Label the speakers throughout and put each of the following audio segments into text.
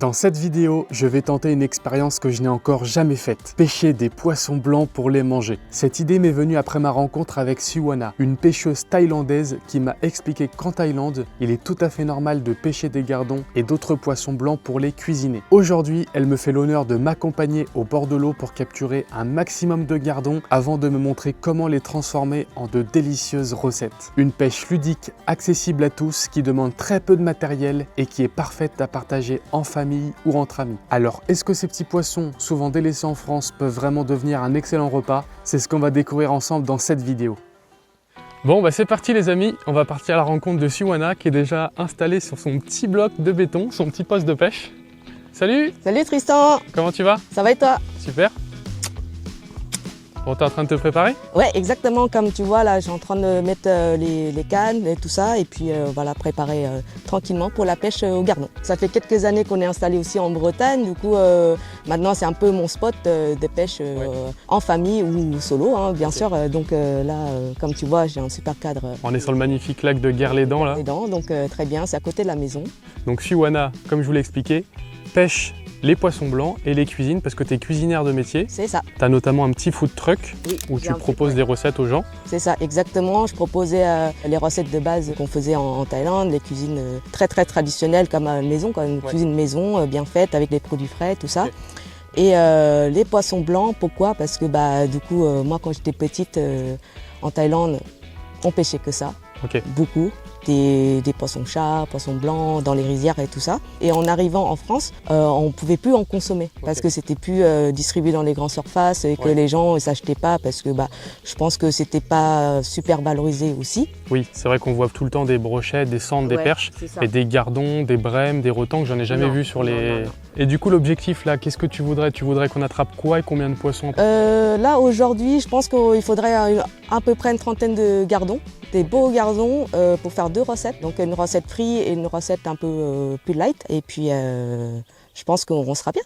Speaker 1: Dans cette vidéo, je vais tenter une expérience que je n'ai encore jamais faite. Pêcher des poissons blancs pour les manger. Cette idée m'est venue après ma rencontre avec Siwana, une pêcheuse thaïlandaise qui m'a expliqué qu'en Thaïlande, il est tout à fait normal de pêcher des gardons et d'autres poissons blancs pour les cuisiner. Aujourd'hui, elle me fait l'honneur de m'accompagner au bord de l'eau pour capturer un maximum de gardons avant de me montrer comment les transformer en de délicieuses recettes. Une pêche ludique, accessible à tous, qui demande très peu de matériel et qui est parfaite à partager en famille ou entre amis. Alors, est-ce que ces petits poissons, souvent délaissés en France, peuvent vraiment devenir un excellent repas? C'est ce qu'on va découvrir ensemble dans cette vidéo. Bon, bah c'est parti les amis, on va partir à la rencontre de Siwana qui est déjà installée sur son petit bloc de béton, son petit poste de pêche. Salut!
Speaker 2: Salut Tristan!
Speaker 1: Comment tu vas?
Speaker 2: Ça va et toi?
Speaker 1: Super! Bon, t'es en train de te préparer?
Speaker 2: Ouais, exactement, comme tu vois là, je suis en train de mettre les cannes et tout ça, et puis voilà, préparer tranquillement pour la pêche au gardon. Ça fait quelques années qu'on est installé aussi en Bretagne, du coup maintenant c'est un peu mon spot de pêche en famille ou solo, hein, bien sûr. Donc là, comme tu vois, j'ai un super cadre.
Speaker 1: On est sur le magnifique lac de Guerlédan là.
Speaker 2: Donc très bien, c'est à côté de la maison.
Speaker 1: Donc Siwana, comme je vous l'ai expliqué, pêche les poissons blancs et les cuisines parce que tu es cuisinière de métier.
Speaker 2: C'est ça.
Speaker 1: Tu as notamment un petit food truck où tu proposes des recettes aux gens.
Speaker 2: C'est ça, exactement. Je proposais les recettes de base qu'on faisait en Thaïlande, des cuisines très traditionnelles comme à la maison, une cuisine maison bien faite avec des produits frais, tout ça. Et les poissons blancs, pourquoi? Parce que du coup, moi quand j'étais petite en Thaïlande, on pêchait que ça, beaucoup. Des poissons-chats, poissons blancs dans les rizières et tout ça. Et en arrivant en France, on ne pouvait plus en consommer parce que c'était plus distribué dans les grandes surfaces et que les gens ne s'achetaient pas parce que je pense que c'était pas super valorisé aussi.
Speaker 1: Oui, c'est vrai qu'on voit tout le temps des brochettes, des sandres, des perches et des gardons, des brèmes, des retans que j'en ai jamais vu sur les... Non. Et du coup, l'objectif là, qu'est-ce que tu voudrais? Tu voudrais qu'on attrape quoi et combien de poissons?
Speaker 2: Là, aujourd'hui, je pense qu'il faudrait à peu près une trentaine de gardons. Des beaux gardons pour faire deux recettes, donc une recette frite et une recette un peu plus light. Et puis je pense qu'on sera bien.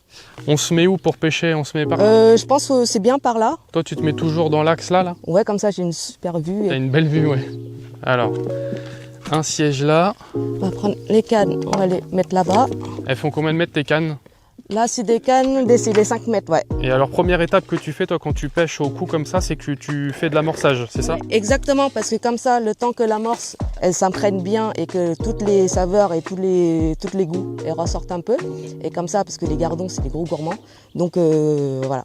Speaker 1: On se met où pour pêcher? On se met par
Speaker 2: Je pense que c'est bien par là.
Speaker 1: Toi tu te mets toujours dans l'axe là?
Speaker 2: Ouais, comme ça j'ai une super vue.
Speaker 1: T'as une belle vue, ouais. Alors, un siège là.
Speaker 2: On va prendre les cannes, on va les mettre là-bas.
Speaker 1: Elles font combien de mètres tes cannes?
Speaker 2: Là, c'est des cannes, c'est les 5 mètres, ouais.
Speaker 1: Et alors, première étape que tu fais, toi, quand tu pêches au cou comme ça, c'est que tu fais de l'amorçage, c'est ça?
Speaker 2: Exactement, parce que comme ça, le temps que l'amorce, elle s'imprègne bien et que toutes les saveurs et tous les goûts, elles ressortent un peu. Et comme ça, parce que les gardons, c'est des gros gourmands. Donc, voilà.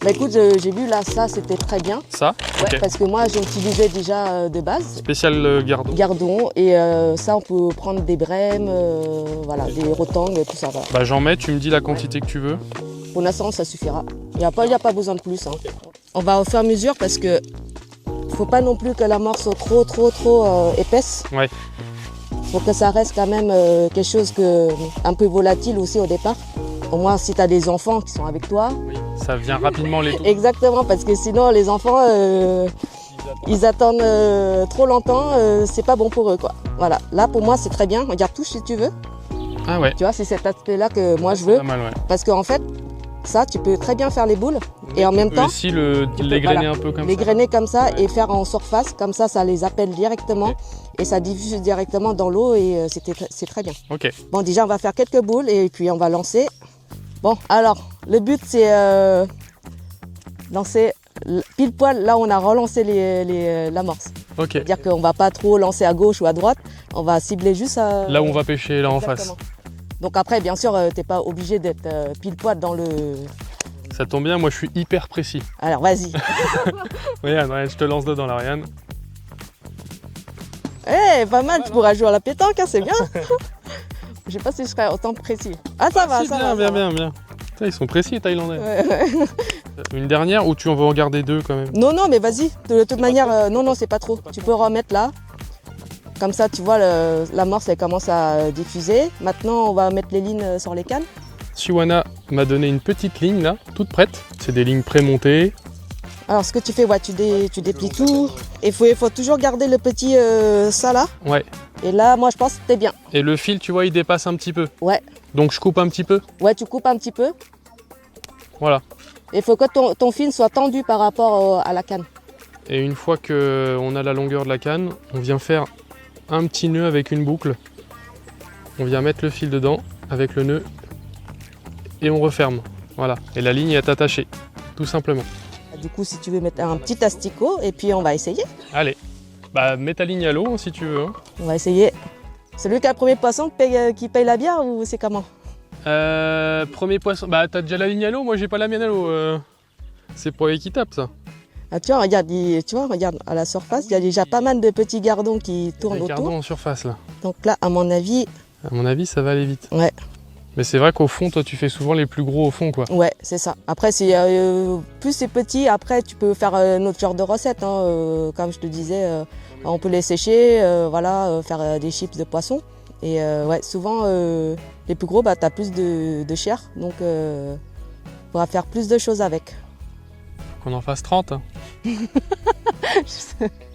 Speaker 2: Écoute, j'ai vu là, ça, c'était très bien.
Speaker 1: Ça?
Speaker 2: Ouais, parce que moi, j'ai utilisé déjà de base.
Speaker 1: Spécial gardon.
Speaker 2: Gardon, et ça, on peut prendre des brèmes, voilà, des rotangs, tout ça. Voilà.
Speaker 1: J'en mets, tu me dis la quantité que tu veux.
Speaker 2: Pour l'instant, ça suffira. Il n'y a pas besoin de plus. Hein. On va au fur et à mesure parce que faut pas non plus que l'amorce soit trop épaisse.
Speaker 1: Ouais.
Speaker 2: Faut que ça reste quand même quelque chose un peu volatile aussi au départ. Au moins, si tu as des enfants qui sont avec toi.
Speaker 1: Oui, ça vient rapidement les...
Speaker 2: Exactement, parce que sinon, les enfants, ils attendent trop longtemps, c'est pas bon pour eux, quoi. Voilà, là, pour moi, c'est très bien. Regarde, touche si tu veux.
Speaker 1: Ah ouais.
Speaker 2: Tu vois, c'est cet aspect-là que moi, je veux.
Speaker 1: Pas mal, ouais.
Speaker 2: Parce qu'en fait, ça, tu peux très bien faire les boules. Et en même temps,
Speaker 1: aussi les grainer un peu comme ça.
Speaker 2: Les grainer comme ça et faire en surface. Comme ça les appelle directement. Et ça diffuse directement dans l'eau et c'est très bien.
Speaker 1: Ok.
Speaker 2: Bon, déjà, on va faire quelques boules et puis on va lancer. Bon, alors, le but, c'est lancer pile poil là où on a relancé l'amorce.
Speaker 1: Ok.
Speaker 2: C'est-à-dire qu'on ne va pas trop lancer à gauche ou à droite. On va cibler juste
Speaker 1: là où on va pêcher, là en face.
Speaker 2: Donc après, bien sûr, tu n'es pas obligé d'être pile poil dans le...
Speaker 1: Ça tombe bien, moi je suis hyper précis.
Speaker 2: Alors, vas-y.
Speaker 1: Regarde, je te lance dedans, là, Ryan.
Speaker 2: Eh, pas mal, tu pourras jouer à la pétanque, hein, c'est bien. Je sais pas si je serais autant précis. Ah, ça va, ça va.
Speaker 1: Bien. Putain, ils sont précis, les Thaïlandais.
Speaker 2: Ouais.
Speaker 1: Une dernière ou tu en veux en garder deux quand même?
Speaker 2: Non, mais vas-y. De toute manière, non, c'est pas trop. Tu peux remettre là. Comme ça, tu vois, l'amorce, elle commence à diffuser. Maintenant, on va mettre les lignes sur les cannes.
Speaker 1: Siwana m'a donné une petite ligne là, toute prête. C'est des lignes prémontées.
Speaker 2: Alors, ce que tu fais, tu déplies tout. Il faut toujours garder le petit ça là.
Speaker 1: Ouais.
Speaker 2: Et là, moi, je pense que c'était bien.
Speaker 1: Et le fil, tu vois, il dépasse un petit peu.
Speaker 2: Ouais.
Speaker 1: Donc, je coupe un petit peu.
Speaker 2: Ouais, tu coupes un petit peu.
Speaker 1: Voilà.
Speaker 2: Il faut que ton fil soit tendu par rapport à la canne.
Speaker 1: Et une fois qu'on a la longueur de la canne, on vient faire un petit nœud avec une boucle. On vient mettre le fil dedans avec le nœud et on referme. Voilà, et la ligne est attachée, tout simplement.
Speaker 2: Du coup, si tu veux mettre un petit asticot, et puis on va essayer.
Speaker 1: Allez, bah mets ta ligne à l'eau si tu veux. Hein.
Speaker 2: On va essayer. Celui qui a le premier poisson qui paye la bière ou c'est comment?
Speaker 1: Premier poisson, bah t'as déjà la ligne à l'eau, moi j'ai pas la mienne à l'eau. C'est pas équitable ça.
Speaker 2: Ah, tu vois, regarde, à la surface, il y a déjà pas mal de petits gardons qui tournent
Speaker 1: Les
Speaker 2: autour.
Speaker 1: gardons en surface là.
Speaker 2: Donc là, à mon avis,
Speaker 1: ça va aller vite.
Speaker 2: ouais.
Speaker 1: Mais c'est vrai qu'au fond, toi tu fais souvent les plus gros au fond quoi.
Speaker 2: Ouais, c'est ça. Après, plus c'est petit, après tu peux faire notre genre de recette. Hein, comme je te disais, on peut les sécher, faire des chips de poisson. Et ouais, souvent, les plus gros, bah, tu as plus de chair. Donc, on va faire plus de choses avec.
Speaker 1: Qu'on en fasse 30. Hein.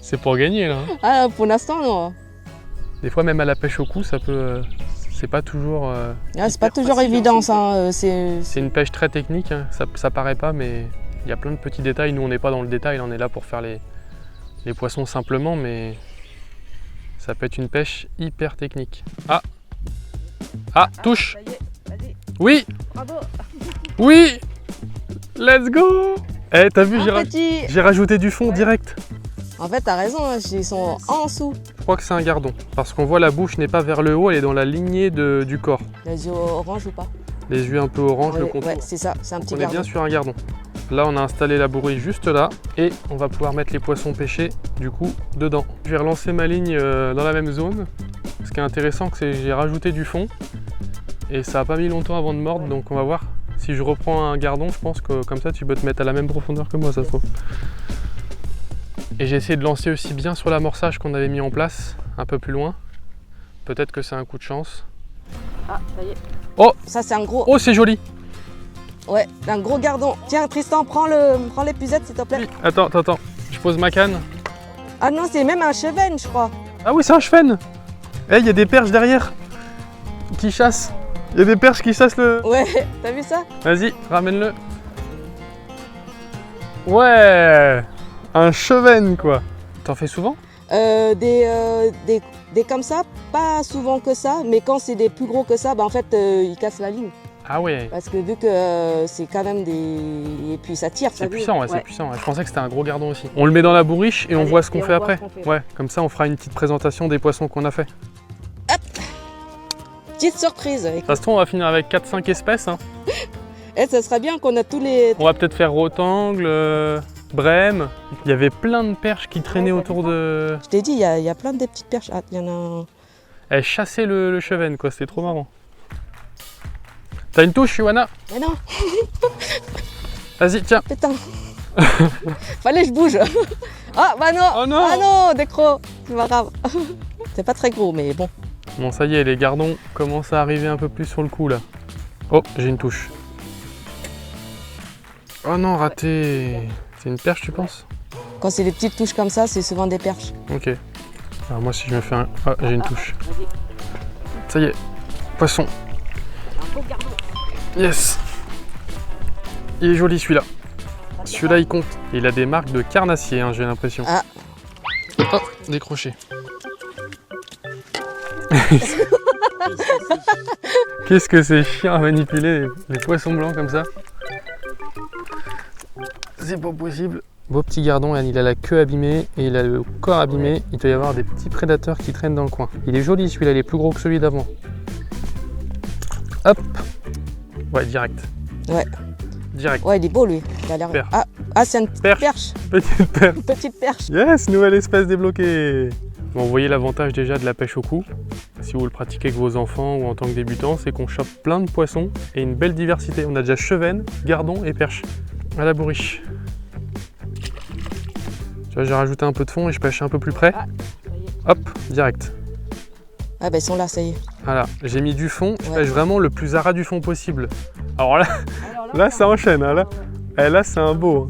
Speaker 1: C'est pour gagner là. Hein.
Speaker 2: Ah, pour l'instant, non.
Speaker 1: Des fois, même à la pêche au cou, ça peut. C'est pas toujours.
Speaker 2: C'est pas toujours évident ça.
Speaker 1: C'est une pêche très technique, hein. Ça paraît pas, mais il y a plein de petits détails. Nous, on n'est pas dans le détail, on est là pour faire les poissons simplement, mais ça peut être une pêche hyper technique. Ah, touche.
Speaker 2: Ça y est, vas-y.
Speaker 1: Oui.
Speaker 2: Bravo.
Speaker 1: Oui. Let's go. Eh, t'as vu,
Speaker 2: Petit.
Speaker 1: j'ai rajouté du fond direct.
Speaker 2: En fait, t'as raison, hein, ils sont en dessous.
Speaker 1: Je crois que c'est un gardon, parce qu'on voit la bouche n'est pas vers le haut, elle est dans la lignée du corps.
Speaker 2: Les yeux orange ou pas?
Speaker 1: Les yeux un peu orange, le contour.
Speaker 2: Ouais, c'est ça, c'est un petit
Speaker 1: On est
Speaker 2: gardon.
Speaker 1: bien sur un gardon. Là, on a installé la bourrie juste là, et on va pouvoir mettre les poissons pêchés, du coup, dedans. Je vais relancer ma ligne dans la même zone. Ce qui est intéressant, c'est que j'ai rajouté du fond, et ça n'a pas mis longtemps avant de mordre, donc on va voir. Si je reprends un gardon, je pense que comme ça, tu peux te mettre à la même profondeur que moi, ça se trouve. Et j'ai essayé de lancer aussi bien sur l'amorçage qu'on avait mis en place, un peu plus loin. Peut-être que c'est un coup de chance.
Speaker 2: Ah, ça y est.
Speaker 1: Oh!
Speaker 2: Ça, c'est un gros.
Speaker 1: Oh, c'est joli!
Speaker 2: Ouais, un gros gardon. Tiens, Tristan, prends l'épuisette, s'il te plaît.
Speaker 1: Oui. Attends, je pose ma canne.
Speaker 2: Ah non, c'est même un chevenne, je crois.
Speaker 1: Ah oui, c'est un chevenne! Eh, il y a des perches derrière qui chassent. Il y a des perches qui chassent le...
Speaker 2: Ouais, t'as vu ça?
Speaker 1: Vas-y, ramène-le. Ouais! Un chevenne, quoi. T'en fais souvent?
Speaker 2: Des comme ça, pas souvent que ça, mais quand c'est des plus gros que ça, bah en fait, ils cassent la ligne.
Speaker 1: Ah ouais.
Speaker 2: Parce que vu que c'est quand même des... Et puis ça tire,
Speaker 1: C'est puissant, ouais, c'est puissant. Je pensais que c'était un gros gardon aussi. On le met dans la bourriche et on voit ce qu'on fait après. Ouais, comme ça on fera une petite présentation des poissons qu'on a fait.
Speaker 2: Hop! Petite surprise.
Speaker 1: De toute façon, on va finir avec 4-5 espèces. Hein.
Speaker 2: Et ça serait bien qu'on a tous les...
Speaker 1: On va peut-être faire rotangle, brème. Il y avait plein de perches qui traînaient autour de...
Speaker 2: Je t'ai dit, il y a plein de petites perches. Ah, il y en a un...
Speaker 1: Elles chassaient le chevenne, quoi. C'était trop marrant. T'as une touche, Johanna?
Speaker 2: Mais non!
Speaker 1: Vas-y, tiens.
Speaker 2: Putain! Fallait que je bouge! Ah, bah non!
Speaker 1: Oh non!
Speaker 2: Ah non, des crocs! C'est pas grave. C'est pas très gros, mais bon.
Speaker 1: Bon, ça y est, les gardons commencent à arriver un peu plus sur le coup, là. Oh, j'ai une touche. Oh non, raté! C'est une perche, tu penses?
Speaker 2: Quand c'est des petites touches comme ça, c'est souvent des perches.
Speaker 1: Ok. Alors moi, si je me fais un... Ah, j'ai une touche. Ça y est, poisson.
Speaker 2: Un beau gardon.
Speaker 1: Yes! Il est joli, celui-là. Celui-là, il compte. Il a des marques de carnassier, hein, j'ai l'impression.
Speaker 2: Ah.
Speaker 1: Oh, décroché. Qu'est-ce que c'est chiant à manipuler les poissons blancs comme ça. C'est pas possible. Beau petit gardon, il a la queue abîmée et il a le corps abîmé. Il doit y avoir des petits prédateurs qui traînent dans le coin. Il est joli celui-là, il est plus gros que celui d'avant. Hop! Ouais, direct.
Speaker 2: Ouais.
Speaker 1: Direct.
Speaker 2: Ouais, il est beau lui. Il a l'air...
Speaker 1: Perche.
Speaker 2: Ah, c'est une perche.
Speaker 1: Petite perche.
Speaker 2: Une petite perche.
Speaker 1: Yes, nouvelle espèce débloquée. Bon, vous voyez l'avantage déjà de la pêche au cou. Si vous le pratiquez avec vos enfants ou en tant que débutant, c'est qu'on chope plein de poissons et une belle diversité. On a déjà chevenne, gardon et perche. À la bourriche. Tu vois, j'ai rajouté un peu de fond et je pêche un peu plus près.
Speaker 2: Ah, ça y est.
Speaker 1: Hop, direct.
Speaker 2: Ah bah ils sont là, ça y est.
Speaker 1: Voilà, j'ai mis du fond, je
Speaker 2: Ouais.
Speaker 1: pêche vraiment le plus à ras du fond possible. Alors là, là ça enchaîne, hein, là. Eh, là c'est un beau.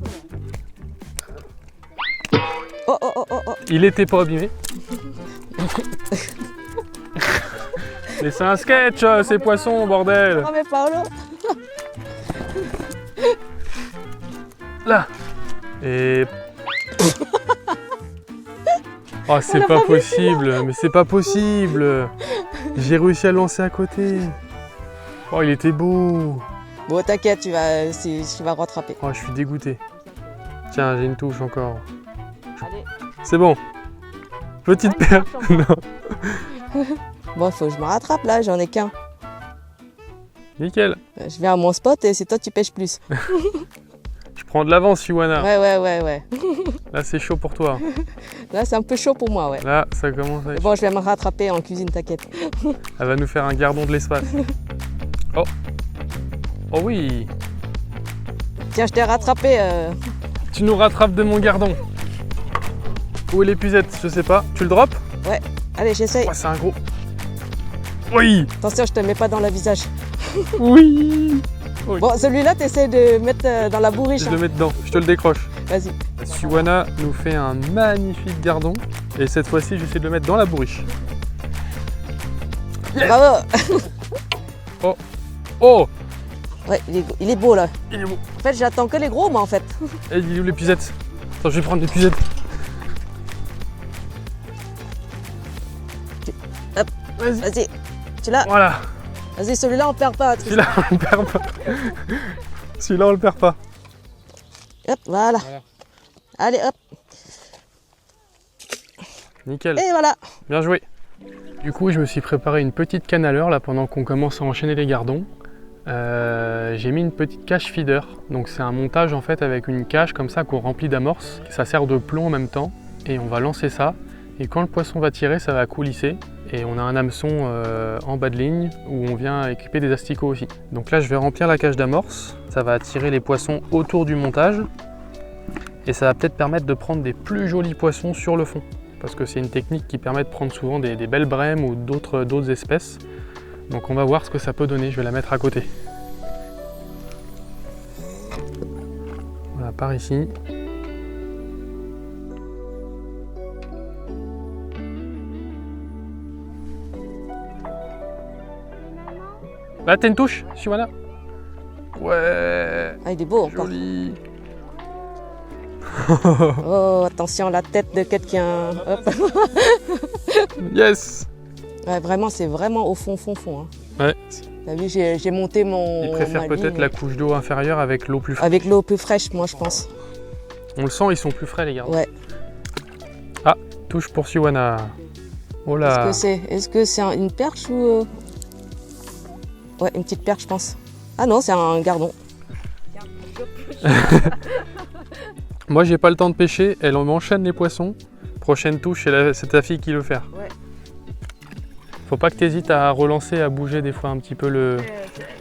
Speaker 2: Oh, oh, oh, oh, oh.
Speaker 1: Il était pas abîmé. Mais c'est un sketch, ces poissons, bordel.
Speaker 2: Oh mais Paolo.
Speaker 1: Là. Et... Oh, c'est pas possible, mais c'est pas possible. J'ai réussi à le lancer à côté. Oh, il était beau.
Speaker 2: Bon, t'inquiète, tu vas rattraper.
Speaker 1: Oh, je suis dégoûté. Tiens, j'ai une touche encore.
Speaker 2: Allez.
Speaker 1: C'est bon. Petite perche. Non.
Speaker 2: Bon, faut que je me rattrape là, j'en ai qu'un.
Speaker 1: Nickel.
Speaker 2: Je viens à mon spot et c'est toi qui pêches plus.
Speaker 1: Je prends de l'avance, Siwana.
Speaker 2: Ouais.
Speaker 1: Là, c'est chaud pour toi.
Speaker 2: Là, c'est un peu chaud pour moi, ouais.
Speaker 1: Là, ça commence à être...
Speaker 2: Bon, je vais me rattraper en cuisine, t'inquiète.
Speaker 1: Elle va nous faire un gardon de l'espace. Oh. Oh oui.
Speaker 2: Tiens, je t'ai rattrapé.
Speaker 1: Tu nous rattrapes de mon gardon. Où est l'épuisette? Je sais pas. Tu le drops?
Speaker 2: Ouais. Allez, j'essaye.
Speaker 1: Ouais, c'est un gros. Oui.
Speaker 2: Attention, je te mets pas dans le visage.
Speaker 1: Oui. Oui.
Speaker 2: Bon, celui-là, t'essaies de mettre dans la bourriche.
Speaker 1: Je le mets dedans. Je te le décroche.
Speaker 2: Vas-y.
Speaker 1: Siwana nous fait un magnifique gardon. Et cette fois-ci, j'essaie de le mettre dans la bourriche. Yes.
Speaker 2: Bravo.
Speaker 1: Oh. Oh.
Speaker 2: Ouais, il est beau là.
Speaker 1: Il est beau.
Speaker 2: En fait, j'attends que les gros, moi, en fait.
Speaker 1: Et il est où l'épuisette? Attends, je vais prendre l'épuisette.
Speaker 2: Hop. Vas-y. Tu l'as?
Speaker 1: Voilà.
Speaker 2: Vas-y, celui-là, on perd pas.
Speaker 1: Celui-là, on le perd pas. Celui-là, on le perd pas.
Speaker 2: Hop, voilà. Allez, hop.
Speaker 1: Nickel.
Speaker 2: Et voilà.
Speaker 1: Bien joué. Du coup, je me suis préparé une petite canne à l'heure là pendant qu'on commence à enchaîner les gardons. J'ai mis une petite cache feeder. Donc c'est un montage en fait avec une cache comme ça qu'on remplit d'amorces. Ça sert de plomb en même temps et on va lancer ça. Et quand le poisson va tirer, ça va coulisser. Et on a un hameçon en bas de ligne où on vient équiper des asticots aussi. Donc là, je vais remplir la cage d'amorces. Ça va attirer les poissons autour du montage. Et ça va peut-être permettre de prendre des plus jolis poissons sur le fond. Parce que c'est une technique qui permet de prendre souvent des belles brèmes ou d'autres espèces. Donc on va voir ce que ça peut donner. Je vais la mettre à côté. Voilà, par ici. Là, t'as une touche, Siwana? Ouais.
Speaker 2: Ah, il est beau encore.
Speaker 1: Joli.
Speaker 2: Oh, attention, la tête de quelqu'un. Hop.
Speaker 1: Yes.
Speaker 2: Ouais, vraiment, c'est vraiment au fond. Hein.
Speaker 1: Ouais.
Speaker 2: T'as vu, j'ai monté mon.
Speaker 1: Ils préfèrent peut-être la couche d'eau inférieure avec l'eau plus fraîche.
Speaker 2: Avec l'eau plus fraîche, moi, je pense.
Speaker 1: On le sent, ils sont plus frais, les gars.
Speaker 2: Ouais.
Speaker 1: Ah, touche pour Siwana. Oh là.
Speaker 2: Est-ce que c'est une perche ou. Ouais, une petite perche, je pense. Ah non, c'est un gardon.
Speaker 1: Moi, j'ai pas le temps de pêcher. Elle m'enchaîne les poissons. Prochaine touche, c'est ta fille qui le fait.
Speaker 2: Ouais.
Speaker 1: Faut pas que tu hésites à relancer, à bouger des fois un petit peu le.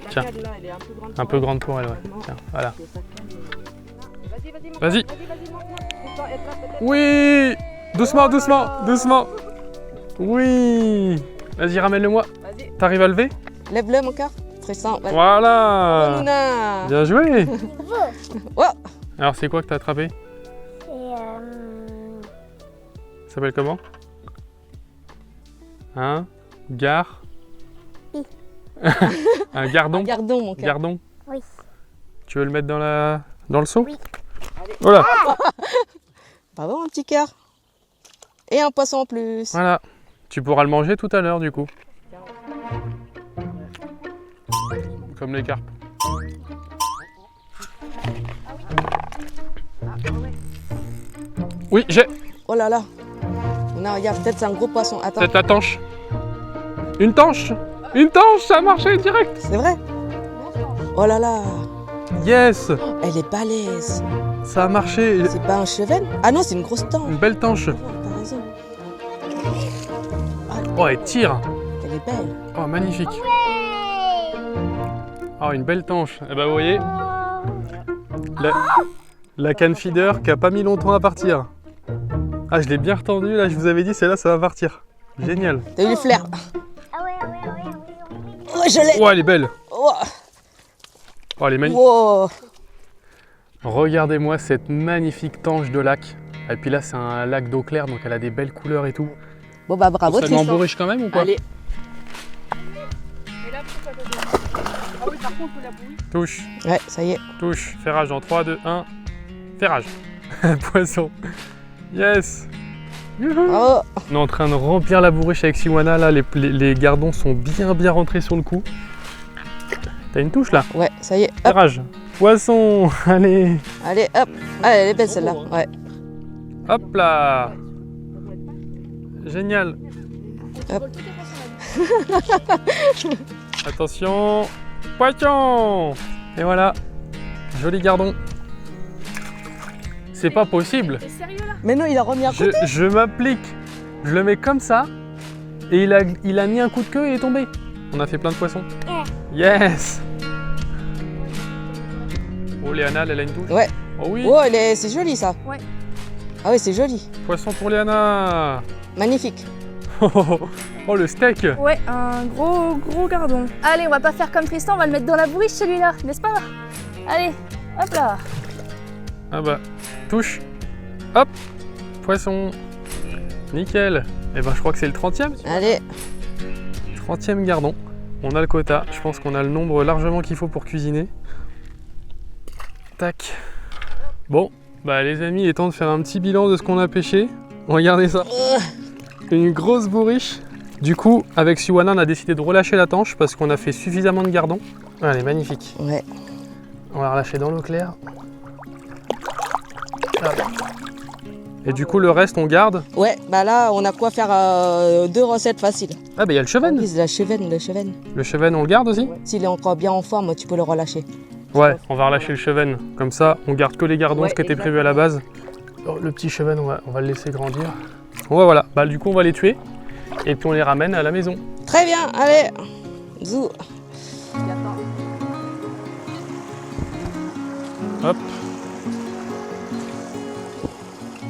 Speaker 1: Tiens.
Speaker 2: Là, elle est
Speaker 1: un peu grande pour elle, ouais. Tiens, voilà. Vas-y. Oui. Doucement. Oui. Vas-y, ramène-le-moi. T'arrives à lever?
Speaker 2: Lève-le, mon cœur. Très simple.
Speaker 1: Voilà.
Speaker 2: Oh, Nouna.
Speaker 1: Bien joué.
Speaker 2: Oh.
Speaker 1: Alors, c'est quoi que t'as attrapé? Ça s'appelle comment? Un gardon. Un gardon?
Speaker 2: Un gardon, mon cœur.
Speaker 1: Gardon?
Speaker 3: Oui.
Speaker 1: Tu veux le mettre dans le seau?
Speaker 3: Oui.
Speaker 1: Voilà.
Speaker 2: Bravo, mon petit cœur. Et un poisson en plus.
Speaker 1: Voilà. Tu pourras le manger tout à l'heure, du coup. Comme les carpes. Oui, j'ai.
Speaker 2: Oh là là. Non, regarde, peut-être c'est un gros poisson. Attends.
Speaker 1: Peut-être la tanche. Une tanche. Une tanche, ça a marché direct.
Speaker 2: C'est vrai? Oh là là.
Speaker 1: Yes.
Speaker 2: Elle est balèze.
Speaker 1: Ça a marché.
Speaker 2: C'est pas un cheval? Ah non, c'est une grosse tanche.
Speaker 1: Une belle tanche.
Speaker 2: T'as raison.
Speaker 1: Oh, elle tire.
Speaker 2: Elle est belle.
Speaker 1: Oh, magnifique. Oh, une belle tanche. Eh ben, vous voyez, la canne feeder qui a pas mis longtemps à partir. Ah, je l'ai bien retendue, là, je vous avais dit, celle-là, ça va partir. Génial.
Speaker 2: T'as eu le flair?
Speaker 3: Ah ouais.
Speaker 2: Oh, je l'ai.
Speaker 1: Oh, elle est belle.
Speaker 2: Oh.
Speaker 1: Oh, elle est magnifique.
Speaker 2: Wow.
Speaker 1: Regardez-moi cette magnifique tanche de lac. Et puis là, c'est un lac d'eau claire, donc elle a des belles couleurs et tout.
Speaker 2: Bon bah bravo,
Speaker 1: Ça
Speaker 2: Tristan.
Speaker 1: m'embourriche quand même ou quoi?
Speaker 2: Allez.
Speaker 1: Touche,
Speaker 2: Ouais, ça y est.
Speaker 1: touche. Ferrage en 3, 2, 1. Ferrage. Poisson. Yes. Youhou.
Speaker 2: Bravo.
Speaker 1: On est en train de remplir la bourriche avec Siwana. Là, les gardons sont bien rentrés sur le coup. T'as une touche là?
Speaker 2: Ouais, ça y est. Hop.
Speaker 1: Tirage. Poisson, allez.
Speaker 2: Allez, hop. Allez, elle est belle celle-là. Ouais.
Speaker 1: Hop là. Génial.
Speaker 2: Hop.
Speaker 1: Attention. Poisson. Et voilà. Joli gardon. C'est pas possible.
Speaker 3: T'es sérieux là?
Speaker 2: Mais non, il a remis à côté.
Speaker 1: Je m'applique. Je le mets comme ça. Et il a mis un coup de queue et il est tombé. On a fait plein de poissons. Yes. Oh, Léana, elle a une touche.
Speaker 2: Ouais.
Speaker 1: Oh oui.
Speaker 2: Oh, c'est joli ça.
Speaker 3: Ouais.
Speaker 2: Ah oui, c'est joli.
Speaker 1: Poisson pour Léana.
Speaker 2: Magnifique.
Speaker 1: Oh, le steak.
Speaker 3: Ouais, un gros gardon. Allez, on va pas faire comme Tristan, on va le mettre dans la bourriche celui-là, n'est-ce pas? Allez, hop là.
Speaker 1: Ah bah, touche. Hop. Poisson. Nickel. Et ben, je crois que c'est le 30e.
Speaker 2: Allez.
Speaker 1: 30e gardon. On a le quota. Je pense qu'on a le nombre largement qu'il faut pour cuisiner. Tac. Bon, bah les amis, il est temps de faire un petit bilan de ce qu'on a pêché. Regardez ça. Une grosse bourriche. Du coup, avec Siwana, on a décidé de relâcher la tanche parce qu'on a fait suffisamment de gardons. Ah, elle est magnifique.
Speaker 2: Ouais.
Speaker 1: On va la relâcher dans l'eau claire. Hop. Et du coup, le reste, on garde.
Speaker 2: Ouais, bah là, on a quoi faire 2 recettes faciles.
Speaker 1: Ah, bah il y a le cheven.
Speaker 2: Oui, c'est la cheven, le cheven.
Speaker 1: Le cheven, on le garde aussi?
Speaker 2: S'il est encore bien en forme, tu peux le relâcher.
Speaker 1: Ouais, on va relâcher le cheven. Comme ça, on garde que les gardons,
Speaker 2: Ouais,
Speaker 1: ce qui était prévu à la base. Oh, le petit cheven, on va le laisser grandir. Bon, bah, voilà. Bah, du coup, on va les tuer. Et puis, on les ramène à la maison.
Speaker 2: Très bien, allez. Zou.
Speaker 1: Hop.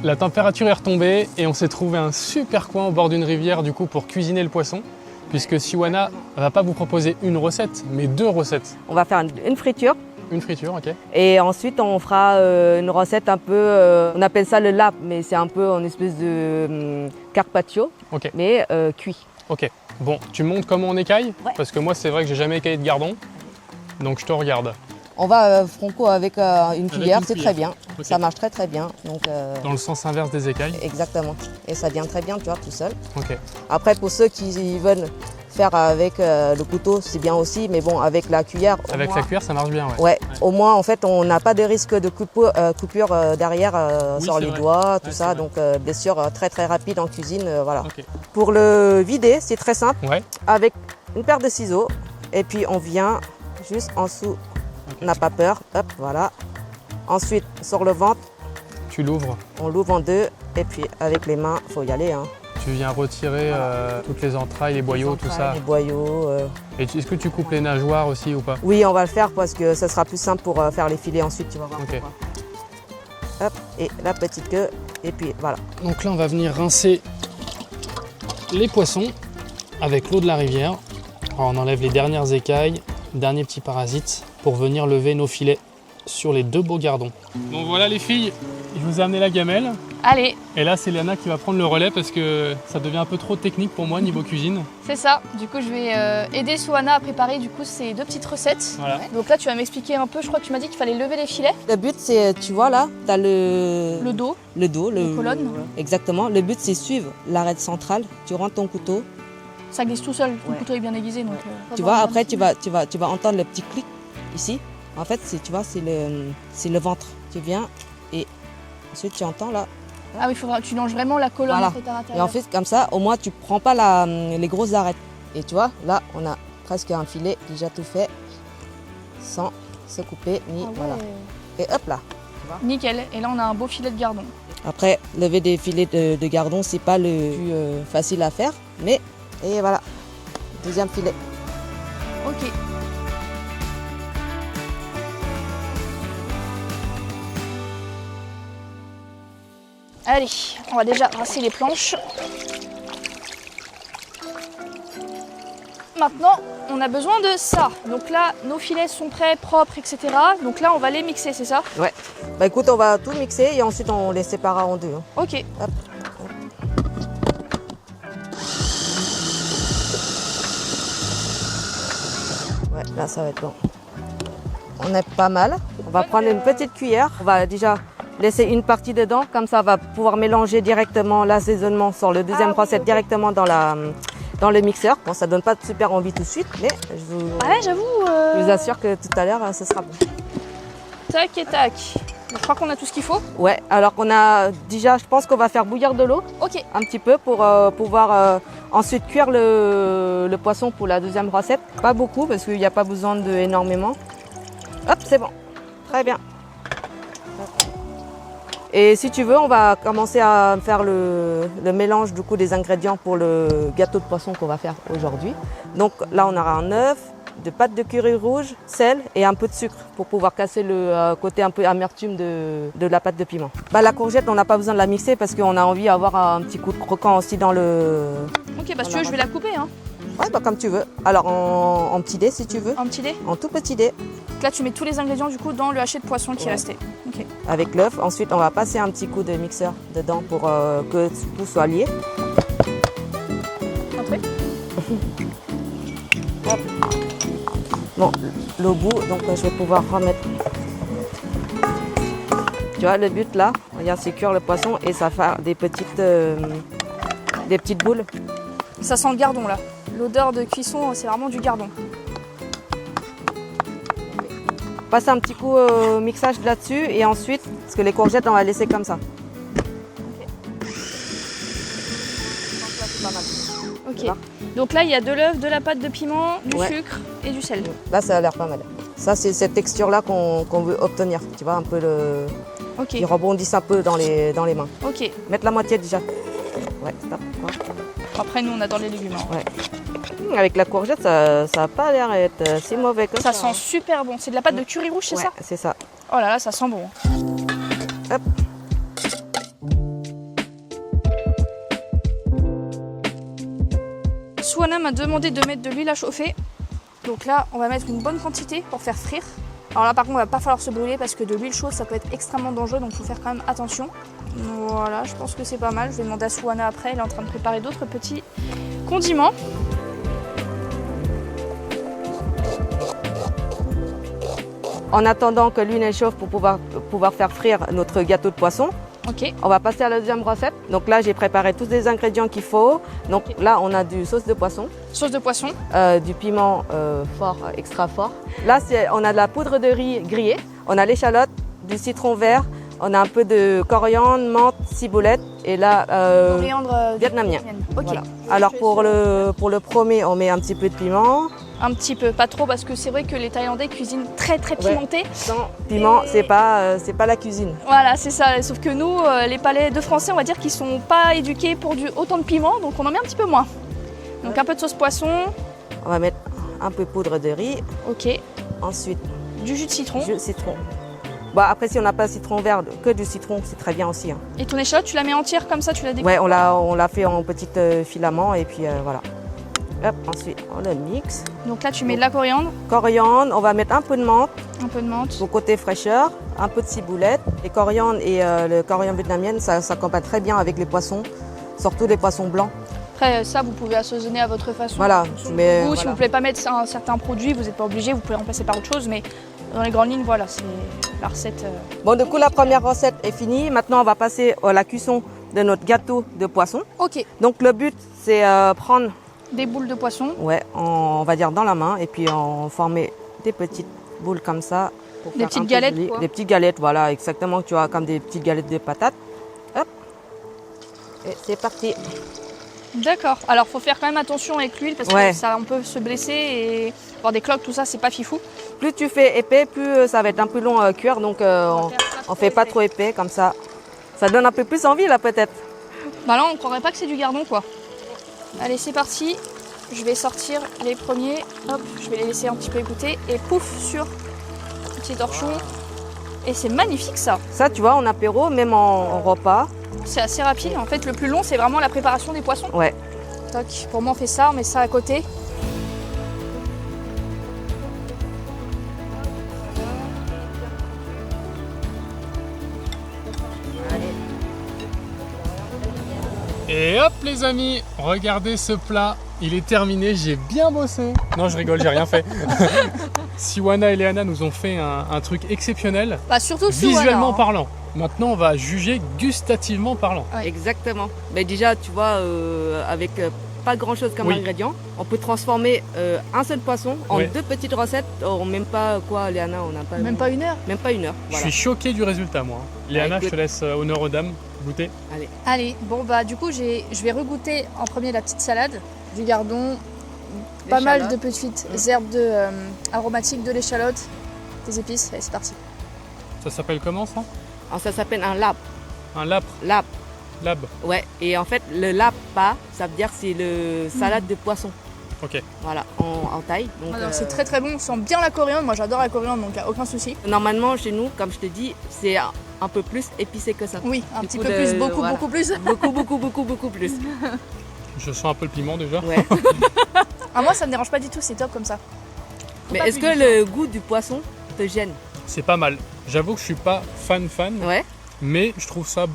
Speaker 1: La température est retombée et on s'est trouvé un super coin au bord d'une rivière du coup pour cuisiner le poisson. Puisque Siwana va pas vous proposer une recette, mais 2 recettes.
Speaker 2: On va faire une friture.
Speaker 1: Une friture, ok.
Speaker 2: Et ensuite, on fera une recette un peu, on appelle ça le lap, mais c'est un peu en espèce de carpaccio,
Speaker 1: Ok,
Speaker 2: mais cuit.
Speaker 1: ok. Bon, tu me montres comment on écaille?
Speaker 2: Ouais.
Speaker 1: Parce que moi, c'est vrai que j'ai jamais écaillé de gardon. Donc, je te regarde.
Speaker 2: On va franco avec une cuillère,
Speaker 1: une
Speaker 2: c'est
Speaker 1: cuillère.
Speaker 2: très bien.
Speaker 1: Ok.
Speaker 2: Ça marche très très bien. Donc,
Speaker 1: Dans le sens inverse des écailles.
Speaker 2: exactement. Et ça vient très bien, tu vois, tout seul.
Speaker 1: Ok.
Speaker 2: Après, pour ceux qui veulent faire avec le couteau, c'est bien aussi, mais bon, avec la cuillère. au
Speaker 1: Avec
Speaker 2: moins-
Speaker 1: la cuillère, ça marche bien, ouais.
Speaker 2: Ouais, au moins en fait on n'a pas de risque de coupure derrière
Speaker 1: Oui,
Speaker 2: sur
Speaker 1: c'est
Speaker 2: les
Speaker 1: vrai.
Speaker 2: doigts, tout
Speaker 1: Ouais,
Speaker 2: ça,
Speaker 1: c'est
Speaker 2: donc bien sûr très très rapide en cuisine, voilà.
Speaker 1: Ok.
Speaker 2: Pour le vider, c'est très simple,
Speaker 1: Ouais.
Speaker 2: avec une paire de ciseaux, et puis on vient juste en dessous, on n'a pas peur, hop, voilà. Ensuite, sur le ventre,
Speaker 1: Tu l'ouvres.
Speaker 2: on l'ouvre en 2, et puis avec les mains, faut y aller. Hein.
Speaker 1: Tu viens retirer toutes les entrailles, les boyaux, tout ça.
Speaker 2: Les boyaux.
Speaker 1: Et est-ce que tu coupes les nageoires aussi ou pas?
Speaker 2: Oui, on va le faire parce que ça sera plus simple pour faire les filets ensuite, tu vas voir.
Speaker 1: Ok.
Speaker 2: Hop, et la petite queue, et puis voilà.
Speaker 1: Donc là, on va venir rincer les poissons avec l'eau de la rivière. Alors, on enlève les dernières écailles, derniers petits parasites pour venir lever nos filets sur les 2 beaux gardons. Bon voilà les filles, je vous ai amené la gamelle.
Speaker 3: Allez,
Speaker 1: Et là, c'est Léana qui va prendre le relais parce que ça devient un peu trop technique pour moi niveau cuisine.
Speaker 3: c'est ça. Du coup, je vais aider Siwana à préparer du coup ces 2 petites recettes.
Speaker 1: Voilà.
Speaker 3: Donc là, tu vas m'expliquer un peu, je crois que tu m'as dit qu'il fallait lever les filets,
Speaker 2: Le but, c'est, tu vois là, tu as
Speaker 3: le dos.
Speaker 2: le dos,
Speaker 3: Les colonnes.
Speaker 2: Exactement. Le but, c'est suivre l'arête centrale. Tu rentres ton couteau.
Speaker 3: Ça glisse tout seul, ton
Speaker 2: Ouais.
Speaker 3: couteau est bien aiguisé. Donc,
Speaker 2: Tu vois, après, tu vas entendre le petit clic ici. En fait, tu vois, c'est le ventre. Tu viens et ensuite, tu entends là.
Speaker 3: Ah oui, tu longes vraiment la colonne
Speaker 2: Voilà.
Speaker 3: en fait, à
Speaker 2: Et
Speaker 3: l'intérieur.
Speaker 2: en fait, comme ça, au moins, tu prends pas les grosses arêtes. Et tu vois, là, on a presque un filet déjà tout fait sans se couper ni
Speaker 3: Ah ouais.
Speaker 2: voilà. Et hop là.
Speaker 3: Nickel. Et là, on a un beau filet de gardon.
Speaker 2: Après, lever des filets de gardon, c'est pas le plus facile à faire, mais et voilà, deuxième filet.
Speaker 3: Ok. Allez, on va déjà rincer les planches. Maintenant, on a besoin de ça. Donc là, nos filets sont prêts, propres, etc. Donc là, on va les mixer, c'est ça?
Speaker 2: Ouais. Bah écoute, on va tout mixer et ensuite on les séparera en 2. Hein.
Speaker 3: Ok.
Speaker 2: Hop. Ouais, là ça va être bon. On est pas mal. On va prendre une petite cuillère. On va déjà laisser une partie dedans. Comme ça, on va pouvoir mélanger directement l'assaisonnement sur le deuxième
Speaker 3: Ah oui,
Speaker 2: recette
Speaker 3: ok.
Speaker 2: directement dans dans le mixeur. Bon, ça donne pas super envie tout de suite, mais
Speaker 3: Ouais, j'avoue.
Speaker 2: je vous assure que tout à l'heure, ce sera bon.
Speaker 3: Tac et tac. Je crois qu'on a tout ce qu'il faut.
Speaker 2: Ouais, alors qu'on a déjà, je pense qu'on va faire bouillir de l'eau
Speaker 3: Ok.
Speaker 2: un petit peu pour pouvoir ensuite cuire le poisson pour la deuxième recette. Pas beaucoup parce qu'il n'y a pas besoin d'énormément. Hop, c'est bon. Très bien. Et si tu veux, on va commencer à faire le mélange du coup des ingrédients pour le gâteau de poisson qu'on va faire aujourd'hui. Donc là, on aura un œuf, de pâte de curry rouge, sel et un peu de sucre pour pouvoir casser le côté un peu amertume de la pâte de piment. Bah, la courgette, on n'a pas besoin de la mixer parce qu'on a envie d'avoir un petit coup de croquant aussi dans le...
Speaker 3: Ok, bah si tu veux, je vais la couper. Hein.
Speaker 2: Ouais, bah comme tu veux. Alors en petit dé si tu veux.
Speaker 3: Un petit dé.
Speaker 2: En tout petit dé.
Speaker 3: Donc là, tu mets tous les ingrédients du coup dans le haché de poisson qui restait. Ok.
Speaker 2: Avec l'œuf. Ensuite, on va passer un petit coup de mixeur dedans pour que tout soit lié.
Speaker 3: Entrez.
Speaker 2: Hop. Bon, le bout, donc je vais pouvoir remettre. Tu vois, le but là, regarde, c'est cuire le poisson et ça fait des petites boules.
Speaker 3: Ça sent le gardon là. L'odeur de cuisson, c'est vraiment du gardon.
Speaker 2: Passe un petit coup au mixage là-dessus et ensuite, parce que les courgettes, on va laisser comme ça.
Speaker 3: Ok. Donc là, il y a de l'œuf, de la pâte de piment, du sucre et du sel.
Speaker 2: Là, ça a l'air pas mal. Ça, c'est cette texture-là qu'on veut obtenir. Tu vois, un peu le...
Speaker 3: Ok.
Speaker 2: qui rebondissent un peu dans les mains.
Speaker 3: Ok.
Speaker 2: Mettre la moitié déjà. Ouais, stop.
Speaker 3: Après, nous, on adore les légumes. Hein.
Speaker 2: Ouais. Avec la courgette, ça n'a pas l'air d'être si mauvais que ça.
Speaker 3: Ça sent super bon. C'est de la pâte de curry rouge, c'est ça?
Speaker 2: C'est ça.
Speaker 3: Oh là là, ça sent bon.
Speaker 2: Hop.
Speaker 3: Souana m'a demandé de mettre de l'huile à chauffer. Donc là, on va mettre une bonne quantité pour faire frire. Alors là, par contre, il va pas falloir se brûler parce que de l'huile chaude, ça peut être extrêmement dangereux. Donc, il faut faire quand même attention. Voilà, je pense que c'est pas mal. Je vais demander à Souana après. Elle est en train de préparer d'autres petits condiments.
Speaker 2: En attendant que l'huile chauffe pour pouvoir faire frire notre gâteau de poisson,
Speaker 3: Ok.
Speaker 2: on va passer à la deuxième recette. Donc là, j'ai préparé tous les ingrédients qu'il faut. Donc là, on a du sauce de poisson,
Speaker 3: Sauce de poisson.
Speaker 2: du piment fort, extra fort. Là, on a de la poudre de riz grillée, on a l'échalote, du citron vert, on a un peu de coriandre, menthe, ciboulette et là,
Speaker 3: Coriandre
Speaker 2: vietnamien.
Speaker 3: Ok.
Speaker 2: Voilà. Alors pour le premier, on met un petit peu de piment.
Speaker 3: Un petit peu, pas trop, parce que c'est vrai que les Thaïlandais cuisinent très pimenté.
Speaker 2: Sans piment, c'est pas la cuisine.
Speaker 3: Voilà, c'est ça. Sauf que nous, les palais de Français, on va dire qu'ils sont pas éduqués pour autant de piment, donc on en met un petit peu moins. Donc un peu de sauce poisson.
Speaker 2: On va mettre un peu de poudre de riz.
Speaker 3: Ok.
Speaker 2: Ensuite,
Speaker 3: Du jus de citron.
Speaker 2: jus de citron. Bah, après, si on n'a pas de citron vert, que du citron, c'est très bien aussi. Hein.
Speaker 3: Et ton échalote, tu la mets entière comme ça, tu la découpes?
Speaker 2: Ouais, on l'a fait en petites filaments et puis voilà. Hop, ensuite, on le mixe.
Speaker 3: Donc là, tu mets de la coriandre,
Speaker 2: Coriandre, on va mettre un peu de menthe
Speaker 3: un peu de menthe.
Speaker 2: pour côté fraîcheur, un peu de ciboulette. Et coriandre et le coriandre vietnamien, ça s'accompagne très bien avec les poissons, surtout les poissons blancs.
Speaker 3: Après, ça, vous pouvez assaisonner à votre façon.
Speaker 2: Voilà,
Speaker 3: Selon
Speaker 2: tu mets-
Speaker 3: vos goûts. Si
Speaker 2: voilà.
Speaker 3: vous ne voulez pas mettre un certain produit, vous n'êtes pas obligé, vous pouvez remplacer par autre chose. Mais dans les grandes lignes, voilà, c'est la recette.
Speaker 2: Bon, du coup, la première recette est finie. Maintenant, on va passer à la cuisson de notre gâteau de poisson.
Speaker 3: Ok.
Speaker 2: Donc, le but, c'est prendre,
Speaker 3: Des boules de poisson.
Speaker 2: on va dire dans la main, et puis on former des petites boules comme ça. Pour
Speaker 3: Des
Speaker 2: faire
Speaker 3: petites
Speaker 2: un peu
Speaker 3: galettes,
Speaker 2: joli.
Speaker 3: quoi.
Speaker 2: Des petites galettes, voilà, exactement, tu vois, comme des petites galettes de patates. Hop. Et c'est parti.
Speaker 3: D'accord. Alors, faut faire quand même attention avec l'huile parce
Speaker 2: Ouais.
Speaker 3: que ça, on peut se blesser et avoir des cloques, tout ça, c'est pas fifou.
Speaker 2: Plus tu fais épais, plus ça va être un peu long à cuire, donc on fait pas trop épais, comme ça. Ça donne un peu plus envie, là, peut-être.
Speaker 3: Bah là, on croirait pas que c'est du gardon, quoi. Allez, c'est parti. Je vais sortir les premiers. Hop, je vais les laisser un petit peu égoutter. Et pouf, sur petit torchon. Et c'est magnifique, ça.
Speaker 2: Ça, tu vois, en apéro, même en repas.
Speaker 3: C'est assez rapide. En fait, le plus long, c'est vraiment la préparation des poissons.
Speaker 2: Ouais.
Speaker 3: Toc. Pour moi, on fait ça, on met ça à côté.
Speaker 1: Et hop les amis, regardez ce plat, il est terminé, j'ai bien bossé. Non je rigole, j'ai rien fait. Siwana et Léana nous ont fait un truc exceptionnel,
Speaker 3: Bah, surtout
Speaker 1: visuellement
Speaker 3: Souana, hein.
Speaker 1: parlant. Maintenant on va juger gustativement parlant.
Speaker 3: Ouais.
Speaker 2: Exactement. Mais déjà, tu vois, avec pas grand chose comme
Speaker 1: Oui.
Speaker 2: ingrédient. On peut transformer un seul poisson en
Speaker 1: Ouais.
Speaker 2: 2 petites recettes en même pas quoi, Léana, on n'a pas.
Speaker 3: Même pas 1 heure.
Speaker 2: Même pas 1 heure.
Speaker 1: Je
Speaker 2: Voilà.
Speaker 1: suis choqué du résultat, moi. Léana,
Speaker 2: écoute.
Speaker 1: je te laisse honneur aux dames. Goûter.
Speaker 3: Allez, bon bah du coup je vais regoûter en premier la petite salade, du gardon, pas mal de petites herbes aromatiques, de l'échalote, des épices. Allez, c'est parti.
Speaker 1: Ça s'appelle comment ça?
Speaker 2: Alors, ça s'appelle un lap.
Speaker 1: Un lapre.
Speaker 2: Lap.
Speaker 1: Lab.
Speaker 2: Ouais. Et en fait, le lapa, ça veut dire que c'est le salade de poisson.
Speaker 1: Ok.
Speaker 2: Voilà, en taille. Donc,
Speaker 3: Alors, c'est très très bon, on sent bien la coriandre, moi j'adore la coriandre donc y a aucun souci.
Speaker 2: Normalement, chez nous, comme je te dis, c'est un peu plus épicé que ça.
Speaker 3: Oui, un
Speaker 2: Du
Speaker 3: petit
Speaker 2: coup,
Speaker 3: peu plus, beaucoup
Speaker 2: voilà.
Speaker 3: beaucoup plus.
Speaker 2: Beaucoup plus.
Speaker 1: Je sens un peu le piment déjà.
Speaker 2: Ouais.
Speaker 3: Ah, moi ça me dérange pas du tout, c'est top comme ça.
Speaker 2: Mais
Speaker 3: pas
Speaker 2: est-ce
Speaker 3: plus
Speaker 2: que le goût du poisson te gêne?
Speaker 1: C'est pas mal. J'avoue que je suis pas fan,
Speaker 2: Ouais.
Speaker 1: mais je trouve ça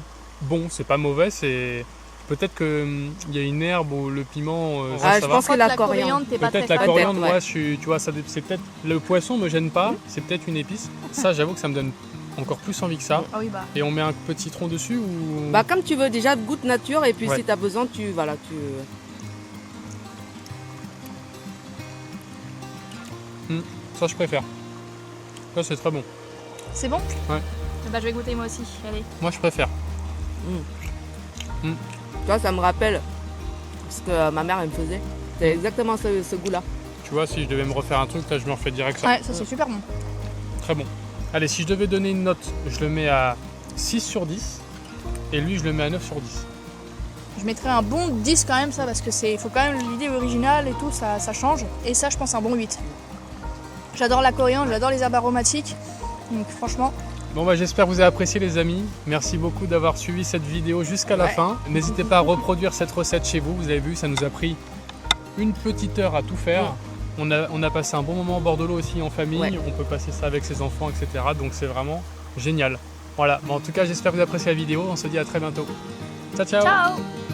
Speaker 1: bon. C'est pas mauvais. C'est peut-être que il y a une herbe ou le piment. Ça,
Speaker 2: Ah,
Speaker 1: ça
Speaker 2: je
Speaker 1: va.
Speaker 2: pense que la coriandre.
Speaker 3: t'es pas
Speaker 1: Peut-être
Speaker 3: très
Speaker 1: la
Speaker 3: fan.
Speaker 1: coriandre,
Speaker 2: ouais.
Speaker 1: ouais, tu vois, c'est peut-être le poisson me gêne pas. C'est peut-être une épice. Ça, j'avoue que ça me donne encore plus envie que ça.
Speaker 3: Ah oui bah.
Speaker 1: Et on met un petit tronc dessus ou
Speaker 2: Bah comme tu veux, déjà goûte nature et puis
Speaker 1: Ouais.
Speaker 2: si tu as besoin, tu
Speaker 1: ça je préfère. Ça c'est très bon.
Speaker 3: C'est bon?
Speaker 1: Ouais.
Speaker 3: Bah je vais goûter moi aussi, allez.
Speaker 1: Moi je préfère.
Speaker 2: Tu vois, ça me rappelle ce que ma mère elle me faisait. C'est exactement ce goût-là.
Speaker 1: Tu vois, si je devais me refaire un truc, là je me refais direct ça.
Speaker 3: Ouais, ça c'est super bon.
Speaker 1: Très bon. Allez, si je devais donner une note, je le mets à 6 sur 10. Et lui, je le mets à 9 sur 10.
Speaker 3: Je mettrais un bon 10 quand même ça parce que c'est faut quand même l'idée originale et tout, ça change. Et ça je pense un bon 8. J'adore la coriandre, j'adore les herbes aromatiques. Donc franchement,
Speaker 1: Bon bah j'espère que vous avez apprécié les amis. Merci beaucoup d'avoir suivi cette vidéo jusqu'à la
Speaker 2: Ouais.
Speaker 1: fin. N'hésitez pas à reproduire cette recette chez vous. Vous avez vu, ça nous a pris une petite heure à tout faire. On a passé un bon moment au bord de l'eau aussi en famille.
Speaker 2: Ouais.
Speaker 1: On peut passer ça avec ses enfants, etc. Donc c'est vraiment génial. Voilà, bon, en tout cas j'espère que vous avez apprécié la vidéo. On se dit à très bientôt. Ciao ciao.
Speaker 3: ciao!